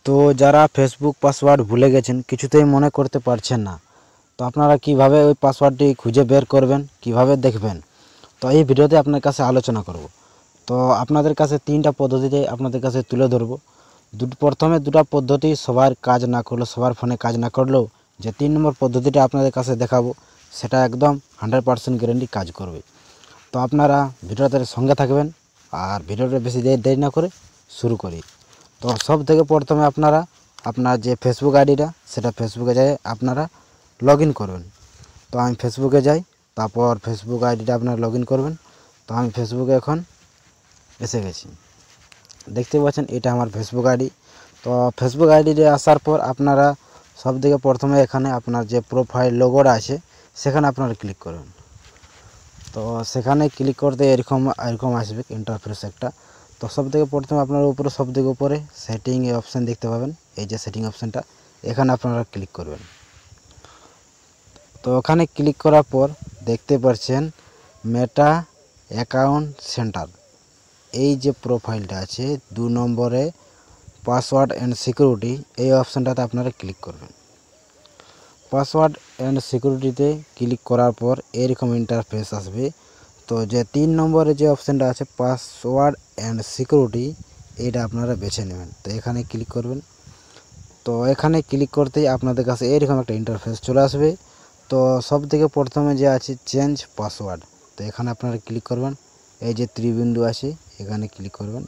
তো যারা Facebook password ভুলে গেছেন, কিছুতেই মনে করতে পারছেন না, তো আপনারা কিভাবে ওই পাসওয়ার্ডটি খুঁজে বের করবেন, কিভাবে দেখবেন, তো এই ভিডিওতে আপনার কাছে আলোচনা করব। তো আপনাদের কাছে তিনটা পদ্ধতিতে আপনাদের কাছে তুলে ধরব। প্রথমে দুটো পদ্ধতি সবার কাজ না করলেও, সবার ফোনে কাজ না করলেও, যে 3 নম্বর পদ্ধতিটা আপনাদের কাছে দেখাবো সেটা একদম 100% গ্যারান্টি কাজ করবে। তো আপনারা ভিডিওটার সঙ্গে থাকবেন, আর ভিডিওটা বেশি দেরি না করে শুরু করি। তো সব থেকে প্রথমে আপনারা আপনার যে ফেসবুক আইডিটা, সেটা ফেসবুকে যাই আপনারা লগ ইন করবেন। তো আমি ফেসবুকে যাই, তারপর ফেসবুক আইডিটা আপনারা লগ ইন করবেন। তো আমি ফেসবুকে এখন এসে গেছি, দেখতে পাচ্ছেন এটা আমার ফেসবুক আইডি। তো ফেসবুক আইডিতে আসার পর আপনারা সব থেকে প্রথমে এখানে আপনার যে প্রোফাইল লোগোটা আছে সেখানে আপনারা ক্লিক করবেন। তো সেখানে ক্লিক করতে এরকম আসবে ইন্টারফেস একটা। তো সব থেকে প্রথমে আপনার উপরে সব থেকে উপরে সেটিং এ অপশান দেখতে পাবেন, এই যে সেটিং অপশানটা, এখানে আপনারা ক্লিক করবেন। তো ওখানে ক্লিক করার পর দেখতে পাচ্ছেন মেটা অ্যাকাউন্ট সেন্টার, এই যে প্রোফাইলটা আছে 2 নম্বরে পাসওয়ার্ড অ্যান্ড সিকিউরিটি, এই অপশানটাতে আপনারা ক্লিক করবেন। পাসওয়ার্ড অ্যান্ড সিকিউরিটিতে ক্লিক করার পর এরকম ইন্টারফেস আসবে। তো যে 3 নম্বরে যে অপশানটা আছে পাসওয়ার্ড অ্যান্ড সিকিউরিটি, এইটা আপনারা বেছে নেবেন। তো এখানে ক্লিক করবেন। তো এখানে ক্লিক করতেই আপনাদের কাছে এরকম একটা ইন্টারফেস চলে আসবে। তো সব থেকে প্রথমে যে আছে চেঞ্জ পাসওয়ার্ড, তো এখানে আপনারা ক্লিক করবেন। এই যে ত্রিবিন্দু আছে এখানে ক্লিক করবেন।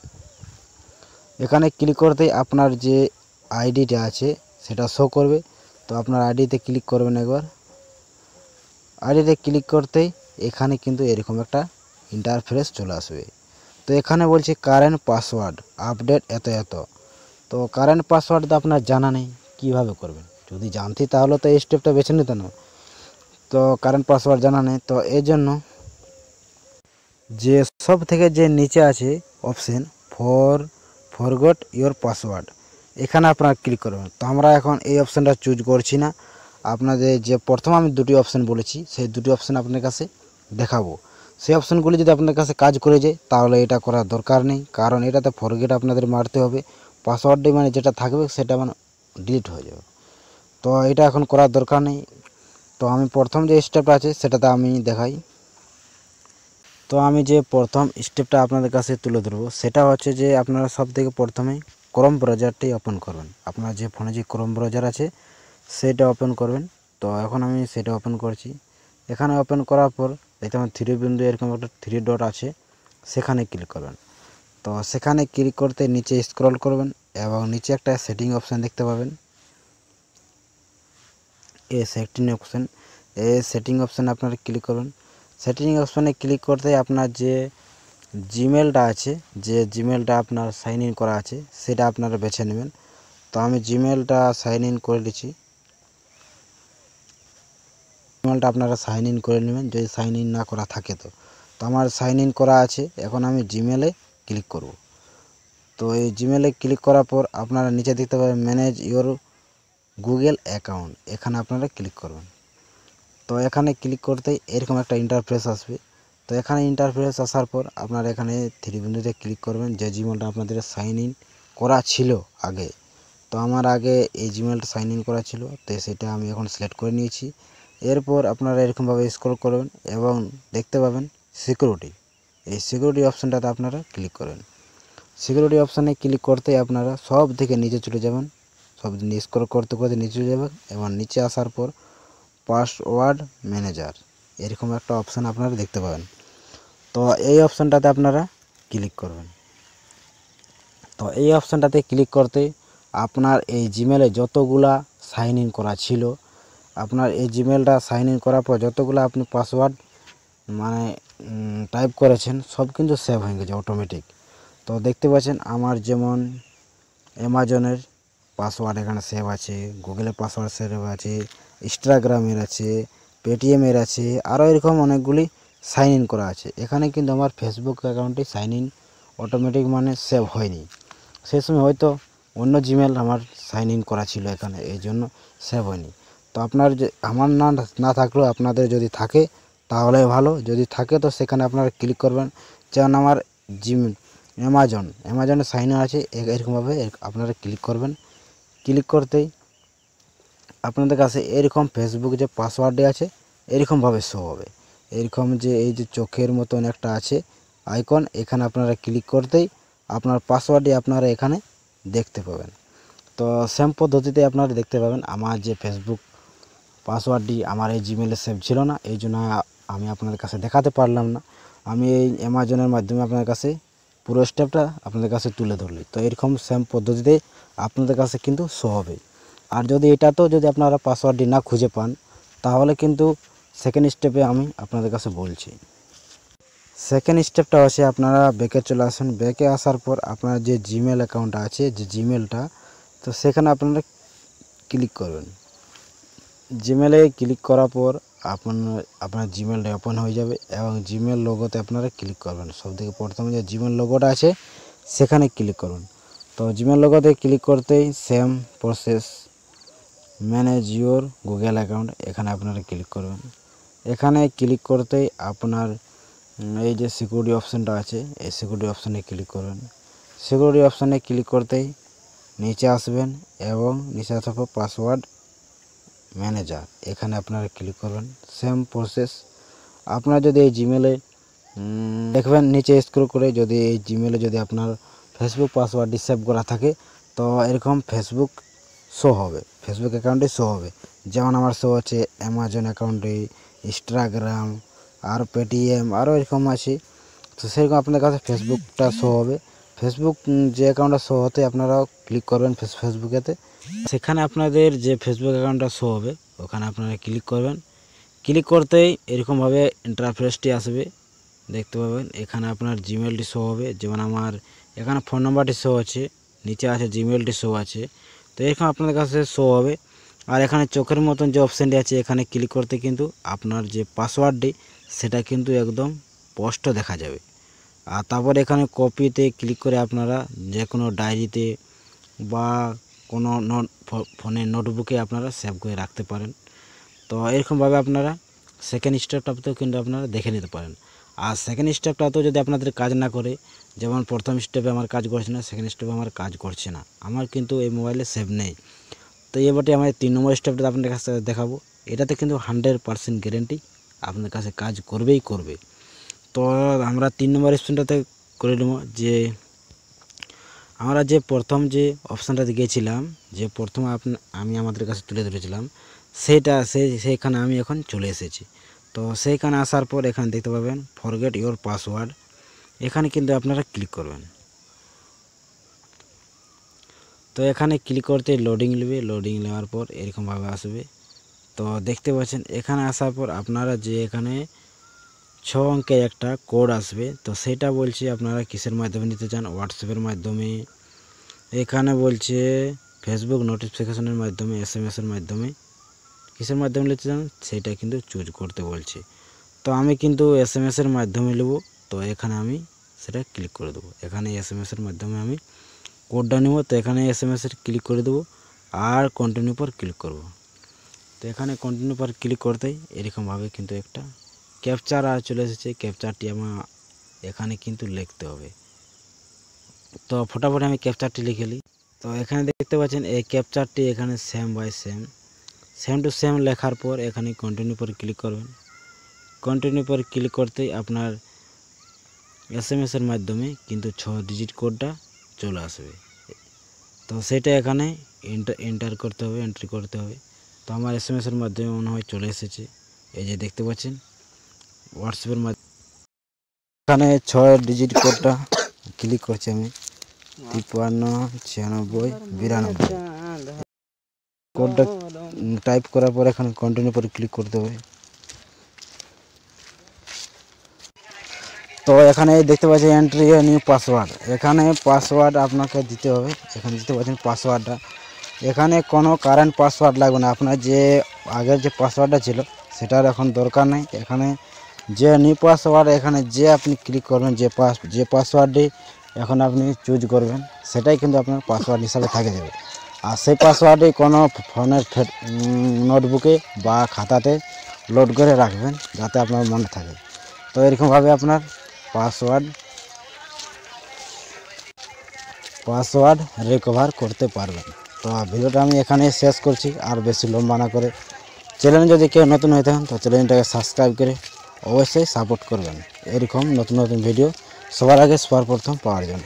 এখানে ক্লিক করতেই আপনার যে আইডিটা আছে সেটা শো করবে। তো আপনার আইডিতে ক্লিক করবেন একবার। আইডিতে ক্লিক করতেই এখানে কিন্তু এরকম একটা ইন্টারফেস চলে আসবে। তো এখানে বলছে কারেন্ট পাসওয়ার্ড আপডেট এত। তো কারেন্ট পাসওয়ার্ড তো আপনার জানা নেই, কিভাবে করবেন? যদি জানতি তাহলে তো এই স্টেপটা বেছে নিতে না। তো কারেন্ট পাসওয়ার্ড জানা নেই, তো এই জন্য যে সব থেকে যে নিচে আছে অপশন ফরগট ইওর পাসওয়ার্ড, এখানে আপনারা ক্লিক করবেন। তো আমরা এখন এই অপশানটা চুজ করছি না। আপনাদের যে প্রথম আমি দুটি অপশান বলেছি সেই দুটি অপশান আপনার কাছে দেখাবো। সেই অপশানগুলি যদি আপনার কাছে কাজ করে যায় তাহলে এটা করার দরকার নেই, কারণ এটাতে ফরগেট আপনাদের মারতে হবে। পাসওয়ার্ডটি মানে যেটা থাকবে সেটা মানে ডিলিট হয়ে যাবে। তো এটা এখন করার দরকার নেই। তো আমি প্রথম যে স্টেপটা আছে সেটাতে আমি দেখাই। তো আমি যে প্রথম স্টেপটা আপনাদের কাছে তুলে ধরবো সেটা হচ্ছে যে আপনারা সব থেকে প্রথমে ক্রোম ব্রাউজারটি ওপেন করবেন। আপনার যে ফোনে যে ক্রোম ব্রাউজার আছে সেটা ওপেন করবেন। তো এখন আমি সেটা ওপেন করছি। এখানে ওপেন করার পর দেখতে পাবেন 3 বিন্দু এরকম একটা 3 ডট আছে, সেখানে ক্লিক করবেন। তো সেখানে ক্লিক করতে নিচে স্ক্রল করবেন এবং নিচে একটা সেটিং অপশান দেখতে পাবেন, এই সেটিং অপশানে আপনারা ক্লিক করবেন। সেটিং অপশানে ক্লিক করতে আপনার যে জিমেলটা আছে, যে জিমেলটা আপনার সাইন ইন করা আছে সেটা আপনারা বেছে নেবেন। তো আমি জিমেলটা সাইন ইন করে দিচ্ছি। জিমেলটা আপনারা সাইন ইন করে নেবেন যদি সাইন ইন না করা থাকে। তো আমার সাইন ইন করা আছে, এখন আমি জিমেলে ক্লিক করব। তো এই জিমেলে ক্লিক করার পর আপনারা নিচে দেখতে পাবেন ম্যানেজ ইওর গুগল অ্যাকাউন্ট, এখানে আপনারা ক্লিক করবেন। তো এখানে ক্লিক করতেই এরকম একটা ইন্টারফেস আসবে। তো এখানে ইন্টারফেস আসার পর আপনারা এখানে 3 বিন্দুতে ক্লিক করবেন, যে জিমেলটা আপনাদের সাইন ইন করা ছিল আগে। তো আমার আগে এই জিমেলটা সাইন ইন করা ছিল, তো সেটা আমি এখন সিলেক্ট করে নিয়েছি। এরপর আপনারা এরকমভাবে স্ক্রল করবেন এবং দেখতে পাবেন সিকিউরিটি, এই সিকিউরিটি অপশানটাতে আপনারা ক্লিক করবেন। সিকিউরিটি অপশানে ক্লিক করতে আপনারা সব থেকে নিচে চলে যাবেন, সব স্ক্রল করতে করতে নিচে চলে যাবেন এবং নিচে আসার পর পাসওয়ার্ড ম্যানেজার এরকম একটা অপশান আপনারা দেখতে পাবেন। তো এই অপশানটাতে আপনারা ক্লিক করবেন। তো এই অপশানটাতে ক্লিক করতে আপনার এই জিমেলে যতগুলা সাইন ইন করা ছিল, আপনার এই জিমেলটা সাইন ইন করার পর যতগুলো আপনি পাসওয়ার্ড মানে টাইপ করেছেন সব কিন্তু সেভ হয়ে গেছে অটোমেটিক। তো দেখতে পাচ্ছেন আমার যেমন অ্যামাজনের পাসওয়ার্ড এখানে সেভ আছে, গুগলের পাসওয়ার্ড সেভ আছে, ইনস্টাগ্রামের আছে, পেটিএমের আছে, আরও এরকম অনেকগুলি সাইন ইন করা আছে। এখানে কিন্তু আমার ফেসবুক অ্যাকাউন্টে সাইন ইন অটোমেটিক মানে সেভ হয়নি, সেই সময় হয়তো অন্য জিমেল আমার সাইন ইন করা ছিল এখানে, এই জন্য সেভ হয়নি। তো আপনার যে আমার না থাকলেও আপনাদের যদি থাকে তাহলে ভালো, যদি থাকে তো সেখানে আপনারা ক্লিক করবেন। যেমন আমার অ্যামাজনে সাইন ইন আছে, এরকমভাবে আপনারা ক্লিক করবেন। ক্লিক করতেই আপনাদের কাছে এরকম ফেসবুক যে পাসওয়ার্ডটি আছে এরকমভাবে শো হবে। এরকম যে এই যে চোখের মতন একটা আছে আইকন, এখানে আপনারা ক্লিক করতেই আপনার পাসওয়ার্ডটি আপনারা এখানে দেখতে পাবেন। তো সেম পদ্ধতিতে আপনারা দেখতে পাবেন। আমার যে ফেসবুক পাসওয়ার্ডটি আমার এই জিমেলে সেভ ছিল না, এই জন্য আমি আপনাদের কাছে দেখাতে পারলাম না। আমি এই অ্যামাজনের মাধ্যমে আপনাদের কাছে পুরো স্টেপটা আপনাদের কাছে তুলে ধরলি। তো এরকম সেম পদ্ধতিতে আপনাদের কাছে কিন্তু শো হবে। আর যদি এটাতেও যদি আপনারা পাসওয়ার্ডটি না খুঁজে পান, তাহলে কিন্তু সেকেন্ড স্টেপে আমি আপনাদের কাছে বলছি। সেকেন্ড স্টেপটা হচ্ছে আপনারা ব্যাকে চলে আসুন। ব্যাকে আসার পর আপনার যে জিমেল অ্যাকাউন্টটা আছে, যে জিমেলটা, তো সেখানে আপনারা ক্লিক করবেন। জিমেলে ক্লিক করার পর আপনার জিমেলটা ওপেন হয়ে যাবে এবং জিমেল লোগোতে আপনারা ক্লিক করবেন। সবথেকে প্রথমে যে জিমেল লোগোটা আছে সেখানে ক্লিক করুন। তো জিমেল লোগোতে ক্লিক করতেই same process, manage your Google account, এখানে আপনারা ক্লিক করবেন। এখানে ক্লিক করতেই আপনার এই যে সিকিউরিটি অপশানটা আছে এই সিকিউরিটি অপশানে ক্লিক করবেন। সিকিউরিটি অপশানে ক্লিক করতেই নিচে আসবেন এবং নিচে আসার পর পাসওয়ার্ড ম্যানেজার, এখানে আপনারা ক্লিক করবেন। Same process. আপনারা যদি এই জিমেলে দেখবেন নিচে স্ক্রল করে, যদি এই জিমেলে যদি আপনার ফেসবুক পাসওয়ার্ডটি সেভ করা থাকে, তো এরকম ফেসবুক শো হবে, ফেসবুক অ্যাকাউন্টে শো হবে। যেমন আমার শো হচ্ছে অ্যামাজন অ্যাকাউন্টে, ইনস্টাগ্রাম, আর পেটিএম, আরও এরকম আছে। তো সেরকম আপনাদের কাছে ফেসবুকটা শো হবে। ফেসবুক যে অ্যাকাউন্টটা শো হতে আপনারাও ক্লিক করবেন ফেসবুকেতে। সেখানে আপনাদের যে ফেসবুক অ্যাকাউন্টটা শো হবে ওখানে আপনারা ক্লিক করবেন। ক্লিক করতেই এরকমভাবে ইন্টারফেসটি আসবে, দেখতে পাবেন। এখানে আপনার জিমেলটি শো হবে, যেমন আমার এখানে ফোন নাম্বারটি শো আছে, নিচে আছে জিমেলটি শো আছে। তো এরকম আপনাদের কাছে শো হবে। আর এখানে চোখের মতন যে অপশানটি আছে এখানে ক্লিক করতে কিন্তু আপনার যে পাসওয়ার্ডটি সেটা কিন্তু একদম স্পষ্ট দেখা যাবে। আর তারপর এখানে কপিতে ক্লিক করে আপনারা যে কোনো ডায়েরিতে বা কোনো ফোনের নোটবুকে আপনারা সেভ করে রাখতে পারেন। তো এরকমভাবে আপনারা সেকেন্ড স্টেপটাতেও কিন্তু আপনারা দেখে নিতে পারেন। আর সেকেন্ড স্টেপটাতেও যদি আপনাদের কাজ না করে, যেমন প্রথম স্টেপে আমার কাজ করছে না, সেকেন্ড স্টেপে আমার কাজ করছে না, আমার কিন্তু এই মোবাইলে সেভ নেই। তো এবারে আমার 3 নম্বর স্টেপটা আপনাদের কাছে দেখাবো। এটাতে কিন্তু 100% গ্যারেন্টি আপনাদের কাছে কাজ করবেই করবে। তো আমরা 3 নম্বর স্টেপটাতে করে নেব। যে আমরা যে প্রথম যে অপশানটাতে গিয়েছিলাম, যে প্রথম আমি আমাদের কাছে তুলে ধরেছিলাম, সেইখানে আমি এখন চলে এসেছি। তো সেইখানে আসার পর এখানে দেখতে পাবেন ফরগেট ইওর পাসওয়ার্ড, এখানে কিন্তু আপনারা ক্লিক করবেন। তো এখানে ক্লিক করতে লোডিং নেবে, লোডিং নেওয়ার পর এরকমভাবে আসবে। তো দেখতে পাচ্ছেন এখানে আসার পর আপনারা যে এখানে 6 অঙ্কের একটা কোড আসবে, তো সেটা বলছে আপনারা কিসের মাধ্যমে নিতে চান, হোয়াটসঅ্যাপের মাধ্যমে, এখানে বলছে ফেসবুক নোটিফিকেশনের মাধ্যমে, SMS-এর মাধ্যমে, কিসের মাধ্যমে নিতে চান সেটা কিন্তু চুজ করতে বলছে। তো আমি কিন্তু SMS-এর মাধ্যমে নেব, তো এখানে আমি সেটা ক্লিক করে দেবো। এখানে SMS-এর মাধ্যমে আমি কোডটা নেব, তো এখানে SMS-এর ক্লিক করে দেবো আর কন্টিনিউ পর ক্লিক করব। তো এখানে কন্টিনিউ পর ক্লিক করতেই এরকমভাবে কিন্তু একটা ক্যাপচার চলে এসেছে। ক্যাপচারটি আমার এখানে কিন্তু লিখতে হবে। তো ফটাফট আমি ক্যাপচারটি লিখে নিই। তো এখানে দেখতে পাচ্ছেন এই ক্যাপচারটি এখানে same by same to same লেখার পর এখানে কন্টিনিউ পর ক্লিক করবেন। কন্টিনিউ পর ক্লিক করতেই আপনার SMS-এর মাধ্যমে কিন্তু 6 ডিজিট কোডটা চলে আসবে। তো সেটা এখানে এন্টার করতে হবে, এন্ট্রি করতে হবে। তো আমার SMS-এর মাধ্যমে মনে হয় চলে এসেছে, এই যে দেখতে পাচ্ছেন। হোয়াটসঅ্যাপের মাধ্যমে এখানে 6 ডিজিট কোডটা ক্লিক করছি আমি, 539692 কোডটা টাইপ করার পর এখানে কন্টিনিউ করে ক্লিক করতে হবে। তো এখানে দেখতে পাচ্ছেন এন্ট্রি নিউ পাসওয়ার্ড, এখানে পাসওয়ার্ড আপনাকে দিতে হবে। এখানে দিতে পাচ্ছেন পাসওয়ার্ডটা, এখানে কোনো কারেন্ট পাসওয়ার্ড লাগবে না। আপনার যে আগের যে পাসওয়ার্ডটা ছিল সেটার এখন দরকার নেই। এখানে যে নিউ পাসওয়ার্ড, এখানে যে আপনি ক্লিক করবেন, যে পাসওয়ার্ডটি এখন আপনি চুজ করবেন সেটাই কিন্তু আপনার পাসওয়ার্ড হিসাবে থাকে যাবে। আর সেই পাসওয়ার্ডটি কোনো ফোনের নোটবুকে বা খাতাতে লোড করে রাখবেন যাতে আপনার মনে থাকে। তো এরকমভাবে আপনার পাসওয়ার্ড রিকভার করতে পারবেন। তো ভিডিওটা আমি এখানে শেষ করছি, আর বেশি লম্বা না করে। চ্যানেলে যদি কেউ নতুন হয়ে থাকেন তো চ্যানেলটাকে সাবস্ক্রাইব করে অবশ্যই সাপোর্ট করবেন এরকম নতুন নতুন ভিডিও সবার আগে সবার প্রথম পাওয়ার জন্য।